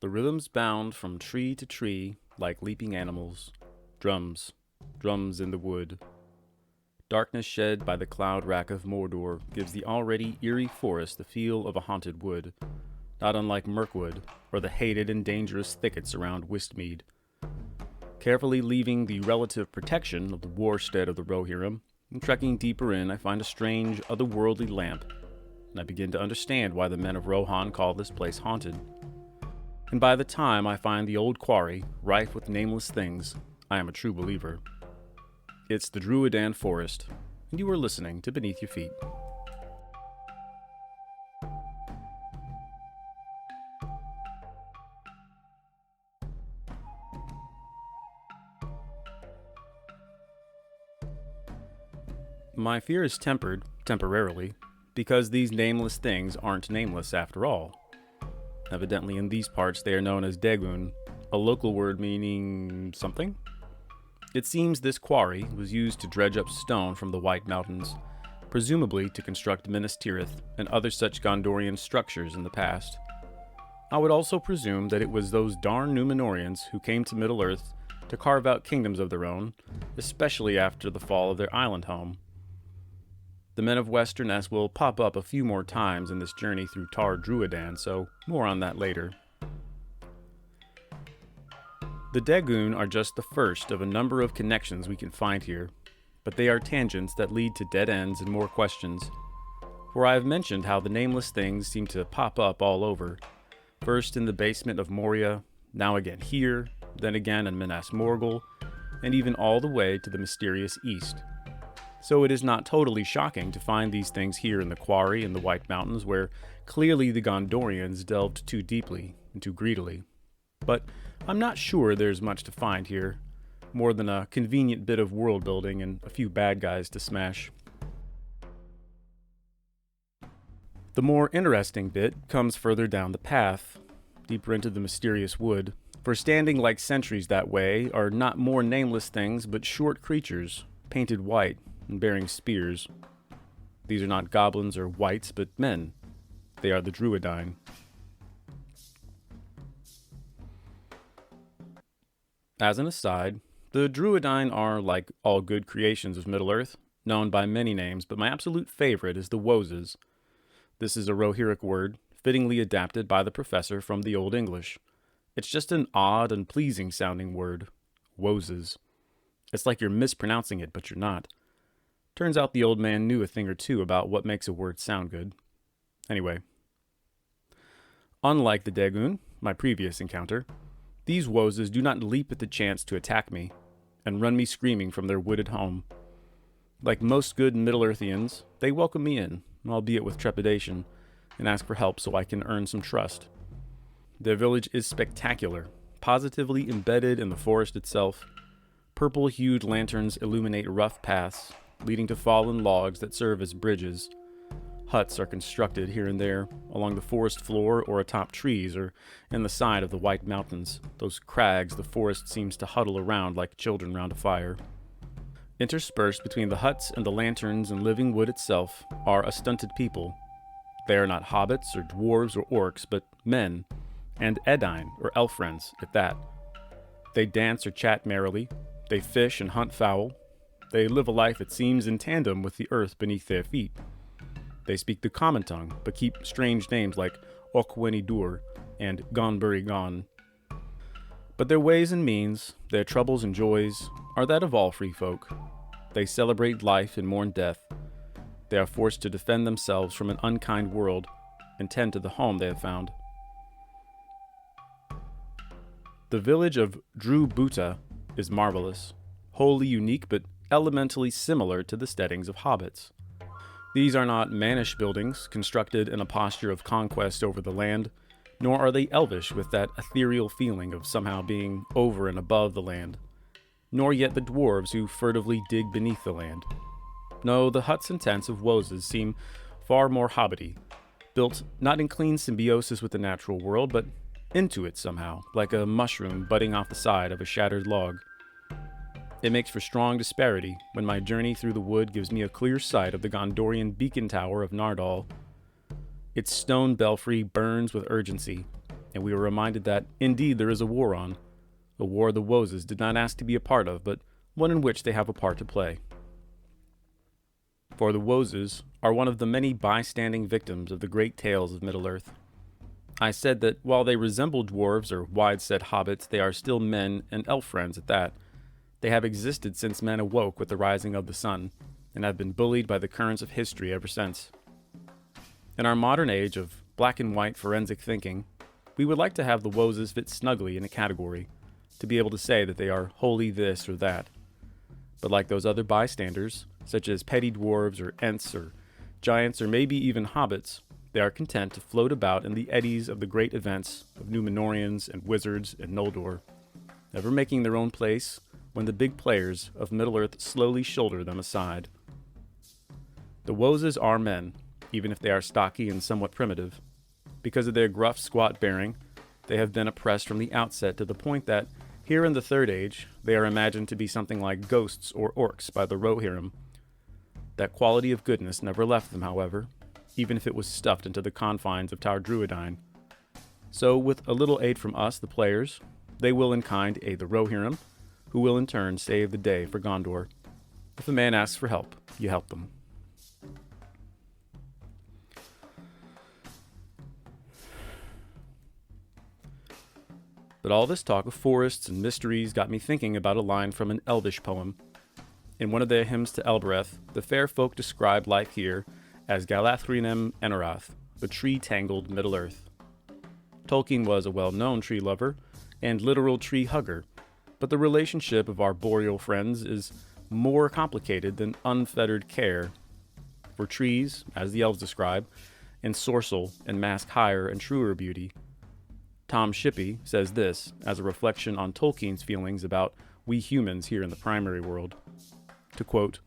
The rhythms bound from tree to tree like leaping animals. Drums, drums in the wood. Darkness shed by the cloud rack of Mordor gives the already eerie forest the feel of a haunted wood, not unlike Mirkwood or the hated and dangerous thickets around Wistmead. Carefully leaving the relative protection of the warstead of the Rohirrim, and trekking deeper in, I find a strange, otherworldly lamp, and I begin to understand why the men of Rohan call this place haunted. And by the time I find the old quarry, rife with nameless things, I am a true believer. It's the Drúadan forest, and you are listening to Beneath Your Feet. My fear is tempered, temporarily, because these nameless things aren't nameless after all. Evidently in these parts they are known as Degun, a local word meaning something. It seems this quarry was used to dredge up stone from the White Mountains, presumably to construct Minas Tirith and other such Gondorian structures in the past. I would also presume that it was those darn Númenóreans who came to Middle-earth to carve out kingdoms of their own, especially after the fall of their island home. The men of Westernesse will pop up a few more times in this journey through Tar Drúadan, so more on that later. The Degun are just the first of a number of connections we can find here, but they are tangents that lead to dead ends and more questions. For I have mentioned how the nameless things seem to pop up all over, first in the basement of Moria, now again here, then again in Minas Morgul, and even all the way to the mysterious east. So it is not totally shocking to find these things here in the quarry in the White Mountains, where clearly the Gondorians delved too deeply and too greedily. But I'm not sure there's much to find here, more than a convenient bit of world building and a few bad guys to smash. The more interesting bit comes further down the path, deeper into the mysterious wood, for standing like sentries that way are not more nameless things but short creatures, painted white and bearing spears. These are not goblins or wights, but men. They are the Drúadan. As an aside, the Drúadan are, like all good creations of Middle-earth, known by many names, but my absolute favorite is the Woses. This is a Rohirric word, fittingly adapted by the professor from the Old English. It's just an odd and pleasing sounding word. Woses. It's like you're mispronouncing it, but you're not. Turns out the old man knew a thing or two about what makes a word sound good. Anyway. Unlike the Degun, my previous encounter, these Woses do not leap at the chance to attack me, and run me screaming from their wooded home. Like most good Middle-earthians, they welcome me in, albeit with trepidation, and ask for help so I can earn some trust. Their village is spectacular, positively embedded in the forest itself. Purple-hued lanterns illuminate rough paths, leading to fallen logs that serve as bridges. Huts are constructed here and there, along the forest floor or atop trees or in the side of the White Mountains, those crags the forest seems to huddle around like children round a fire. Interspersed between the huts and the lanterns and living wood itself are a stunted people. They are not hobbits or dwarves or orcs, but men, and Edain or elf friends at that. They dance or chat merrily, they fish and hunt fowl. They live a life, it seems, in tandem with the earth beneath their feet. They speak the common tongue, but keep strange names like Okweni Dur and Gonburi Gon. But their ways and means, their troubles and joys, are that of all free folk. They celebrate life and mourn death. They are forced to defend themselves from an unkind world and tend to the home they have found. The village of Drúbuta is marvelous, wholly unique but elementally similar to the steadings of hobbits. These are not mannish buildings constructed in a posture of conquest over the land, nor are they elvish with that ethereal feeling of somehow being over and above the land, nor yet the dwarves who furtively dig beneath the land. No, the huts and tents of Woses seem far more hobbity, built not in clean symbiosis with the natural world, but into it somehow, like a mushroom budding off the side of a shattered log. It makes for strong disparity when my journey through the wood gives me a clear sight of the Gondorian beacon tower of Nardal. Its stone belfry burns with urgency, and we are reminded that, indeed, there is a war on, a war the Woses did not ask to be a part of, but one in which they have a part to play. For the Woses are one of the many bystanding victims of the great tales of Middle-earth. I said that while they resemble dwarves or wide-set hobbits, they are still men and elf friends at that. They have existed since men awoke with the rising of the sun, and have been bullied by the currents of history ever since. In our modern age of black and white forensic thinking, we would like to have the Woses fit snugly in a category, to be able to say that they are wholly this or that. But like those other bystanders, such as petty dwarves or ents or giants or maybe even hobbits, they are content to float about in the eddies of the great events of Númenóreans and wizards and Noldor, never making their own place when the big players of Middle-earth slowly shoulder them aside. The Woses are men, even if they are stocky and somewhat primitive. Because of their gruff, squat bearing, they have been oppressed from the outset to the point that, here in the Third Age, they are imagined to be something like ghosts or orcs by the Rohirrim. That quality of goodness never left them, however, even if it was stuffed into the confines of Tower Drúadan. So, with a little aid from us, the players, they will in kind aid the Rohirrim, who will in turn save the day for Gondor. If a man asks for help, you help them. But all this talk of forests and mysteries got me thinking about a line from an Elvish poem. In one of their hymns to Elbereth, the fair folk describe life here as Galathrinem Enerath, the tree-tangled Middle-earth. Tolkien was a well-known tree lover and literal tree hugger, but the relationship of our boreal friends is more complicated than unfettered care. For trees, as the elves describe, ensorcel and mask higher and truer beauty. Tom Shippey says this as a reflection on Tolkien's feelings about we humans here in the primary world. To quote,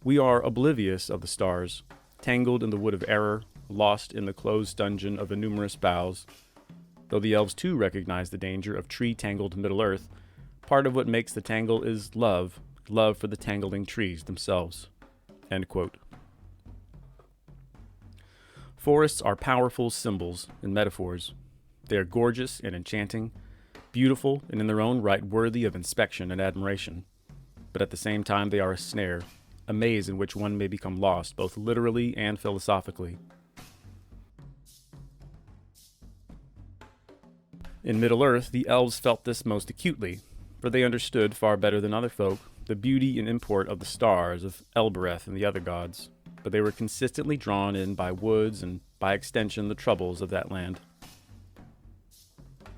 "We are oblivious of the stars, tangled in the wood of error, lost in the closed dungeon of innumerous boughs. Though the elves too recognize the danger of tree-tangled Middle-earth, part of what makes the tangle is love for the tangling trees themselves." End quote. Forests are powerful symbols and metaphors. They are gorgeous and enchanting, beautiful and in their own right worthy of inspection and admiration. But at the same time they are a snare, a maze in which one may become lost both literally and philosophically. In Middle-earth, the elves felt this most acutely, for they understood far better than other folk the beauty and import of the stars of Elbereth and the other gods, but they were consistently drawn in by woods and, by extension, the troubles of that land.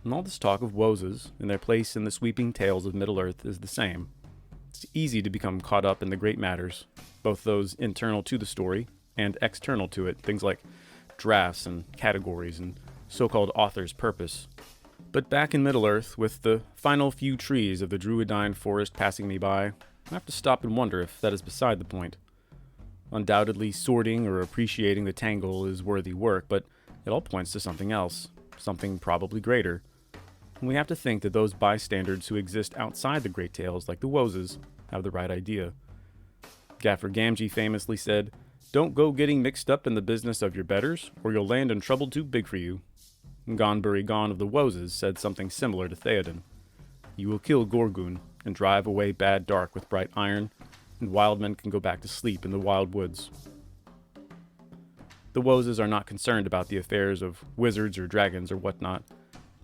And all this talk of Woses and their place in the sweeping tales of Middle-earth is the same. It's easy to become caught up in the great matters, both those internal to the story and external to it, things like drafts and categories and so-called author's purpose. But back in Middle-earth, with the final few trees of the Drúadan forest passing me by, I have to stop and wonder if that is beside the point. Undoubtedly, sorting or appreciating the tangle is worthy work, but it all points to something else, something probably greater. And we have to think that those bystanders who exist outside the great tales, like the Woses, have the right idea. Gaffer Gamgee famously said, "Don't go getting mixed up in the business of your betters, or you'll land in trouble too big for you." And Gonbury Gon of the Woses said something similar to Theoden. "You will kill Gorgun, and drive away bad dark with bright iron, and wild men can go back to sleep in the wild woods." The Woses are not concerned about the affairs of wizards or dragons or whatnot.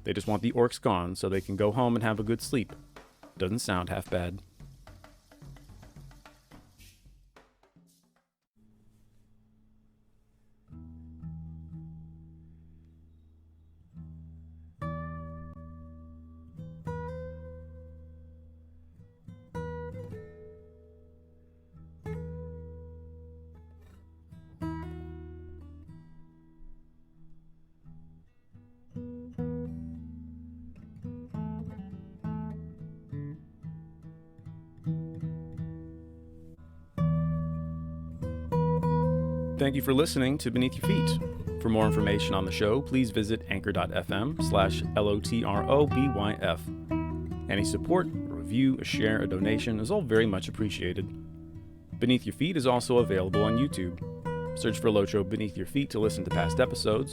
They just want the orcs gone so they can go home and have a good sleep. Doesn't sound half bad. Thank you for listening to Beneath Your Feet. For more information on the show, please visit anchor.fm/LOTROBYF. Any support, a review, a share, a donation is all very much appreciated. Beneath Your Feet is also available on YouTube. Search for LOTRO Beneath Your Feet to listen to past episodes,